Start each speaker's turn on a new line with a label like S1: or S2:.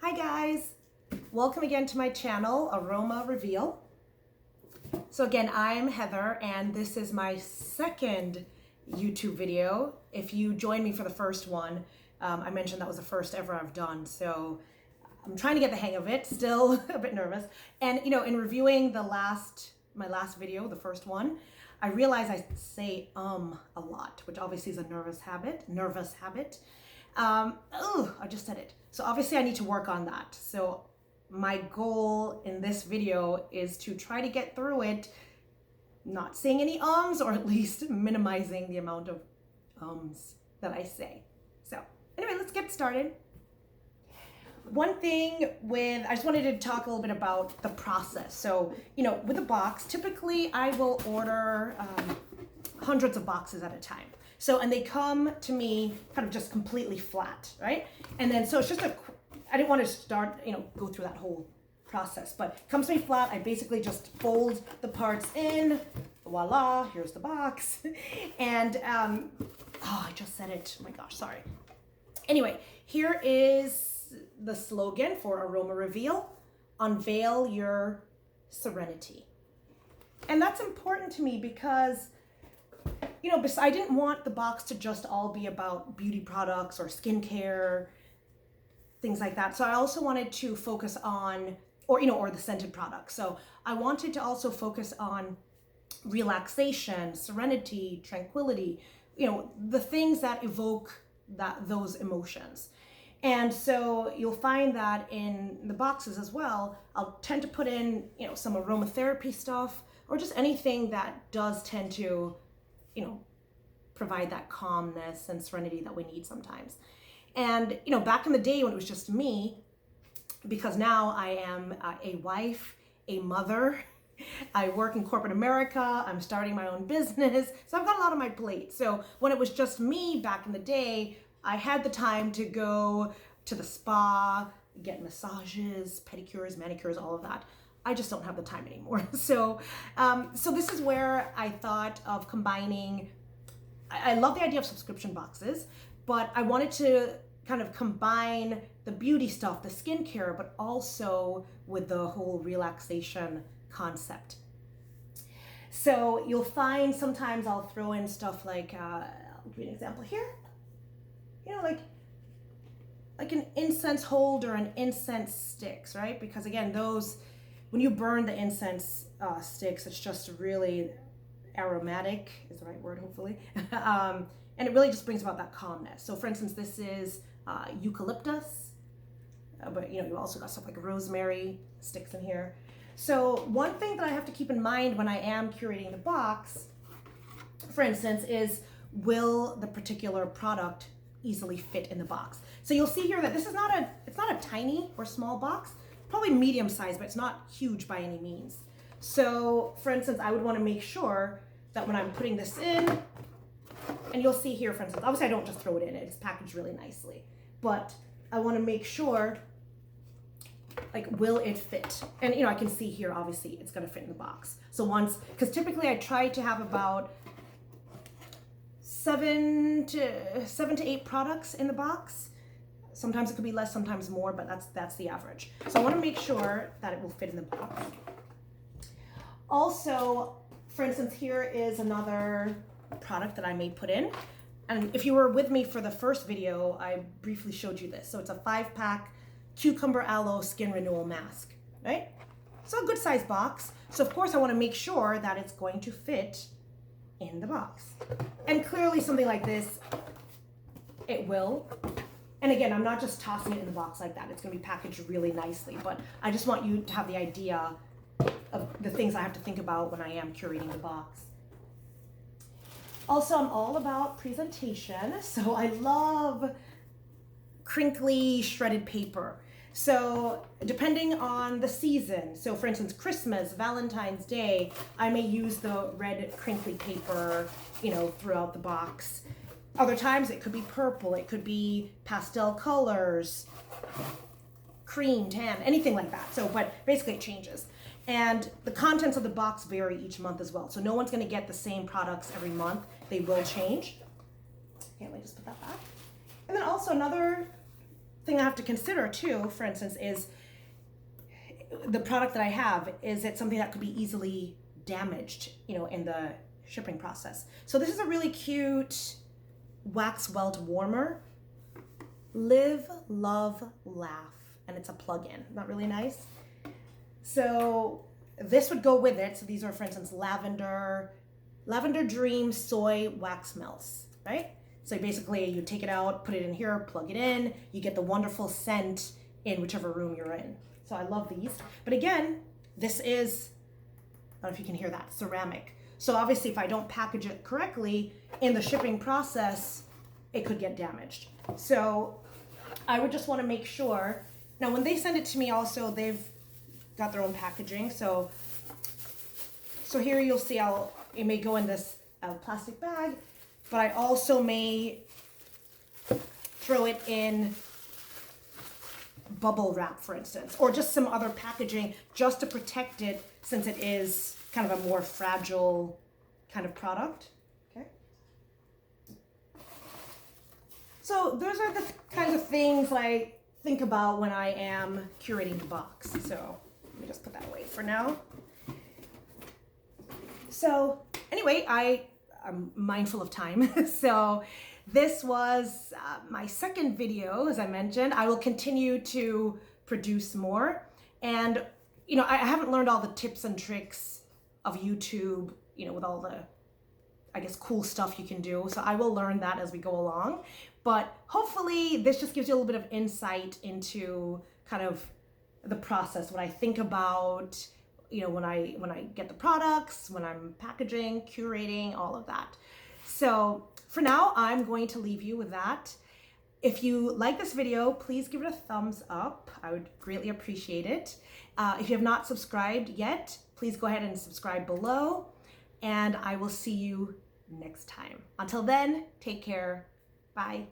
S1: Hi guys, welcome again to my channel, Aroma Reveal. So again, I'm Heather and this is my second YouTube video. If you joined me for the first one, I mentioned that was the first ever I've done. So I'm trying to get the hang of it, still a bit nervous. And you know, in reviewing my last video, the first one, I realized I say a lot, which obviously is a nervous habit. I just said it. So obviously I need to work on that. So my goal in this video is to try to get through it, not saying any ums, or at least minimizing the amount of ums that I say. So anyway, let's get started. One thing I just wanted to talk a little bit about the process. So, you know, with a box, typically I will order hundreds of boxes at a time. So, and they come to me kind of just completely flat, right? And then, so it's just I didn't want to start, go through that whole process, but it comes to me flat. I basically just fold the parts in, voila, here's the box. And, I just said it, oh my gosh, sorry. Anyway, here is the slogan for Aroma Reveal: unveil your serenity. And that's important to me because, I didn't want the box to just all be about beauty products or skincare, things like that. So I also wanted to focus on, or the scented products. So I wanted to also focus on relaxation, serenity, tranquility, the things that evoke those emotions. And so you'll find that in the boxes as well, I'll tend to put in, some aromatherapy stuff, or just anything that does tend to, provide that calmness and serenity that we need sometimes. And, back in the day when it was just me, because now I am a wife, a mother, I work in corporate America, I'm starting my own business, so I've got a lot on my plate. So when it was just me back in the day, I had the time to go to the spa, get massages, pedicures, manicures, all of that. I just don't have the time anymore. So this is where I thought of combining. I love the idea of subscription boxes, but I wanted to kind of combine the beauty stuff, the skincare, but also with the whole relaxation concept. So you'll find sometimes I'll throw in stuff like, I'll give you an example here. Like an incense holder and incense sticks, right? Because again, when you burn the incense sticks, it's just really aromatic, is the right word, hopefully. And it really just brings about that calmness. So for instance, this is eucalyptus, but you also got stuff like rosemary sticks in here. So one thing that I have to keep in mind when I am curating the box, for instance, is will the particular product easily fit in the box? So you'll see here that this is it's not a tiny or small box, probably medium size, but it's not huge by any means. So for instance, I would want to make sure that when I'm putting this in, and you'll see here, for instance, obviously I don't just throw it in, it's packaged really nicely, but I want to make sure, like, will it fit? And I can see here, obviously it's going to fit in the box. So because typically I try to have about 7 to 8 products in the box. Sometimes it could be less, sometimes more, but that's the average. So I want to make sure that it will fit in the box. Also, for instance, here is another product that I may put in. And if you were with me for the first video, I briefly showed you this. So it's a 5-pack cucumber aloe skin renewal mask, right? So a good size box. So of course I want to make sure that it's going to fit in the box. And clearly something like this, it will. And again, I'm not just tossing it in the box like that. It's going to be packaged really nicely, but I just want you to have the idea of the things I have to think about when I am curating the box. Also, I'm all about presentation, so I love crinkly shredded paper. So depending on the season, so for instance, Christmas, Valentine's Day, I may use the red crinkly paper, throughout the box. Other times it could be purple, it could be pastel colors, cream, tan, anything like that. So, but basically it changes. And the contents of the box vary each month as well. So no one's going to get the same products every month. They will change. Okay, let me just put that back. And then also another thing I have to consider too, for instance, is the product that I have, is it something that could be easily damaged, in the shipping process. So this is a really cute wax welt warmer. Live, love, laugh. And it's a plug-in. Not really nice? So this would go with it. So these are, for instance, lavender dream soy wax melts, right? So basically you take it out, put it in here, plug it in, you get the wonderful scent in whichever room you're in. So I love these. But again, this is, I don't know if you can hear that, ceramic. So obviously if I don't package it correctly in the shipping process, it could get damaged. So I would just want to make sure. Now when they send it to me also, they've got their own packaging. So here you'll see it may go in this plastic bag, but I also may throw it in bubble wrap, for instance, or just some other packaging just to protect it, since it is kind of a more fragile kind of product. Okay. So those are the kinds of things I think about when I am curating the box. So let me just put that away for now. So anyway, I'm mindful of time. So this was my second video, as I mentioned. I will continue to produce more. And, I haven't learned all the tips and tricks of YouTube, with all the, I guess, cool stuff you can do. So I will learn that as we go along. But hopefully this just gives you a little bit of insight into kind of the process, what I think about, when I get the products, when I'm packaging, curating, all of that. So for now, I'm going to leave you with that. If you like this video, please give it a thumbs up. I would greatly appreciate it. If you have not subscribed yet, please go ahead and subscribe below, and I will see you next time. Until then, take care. Bye.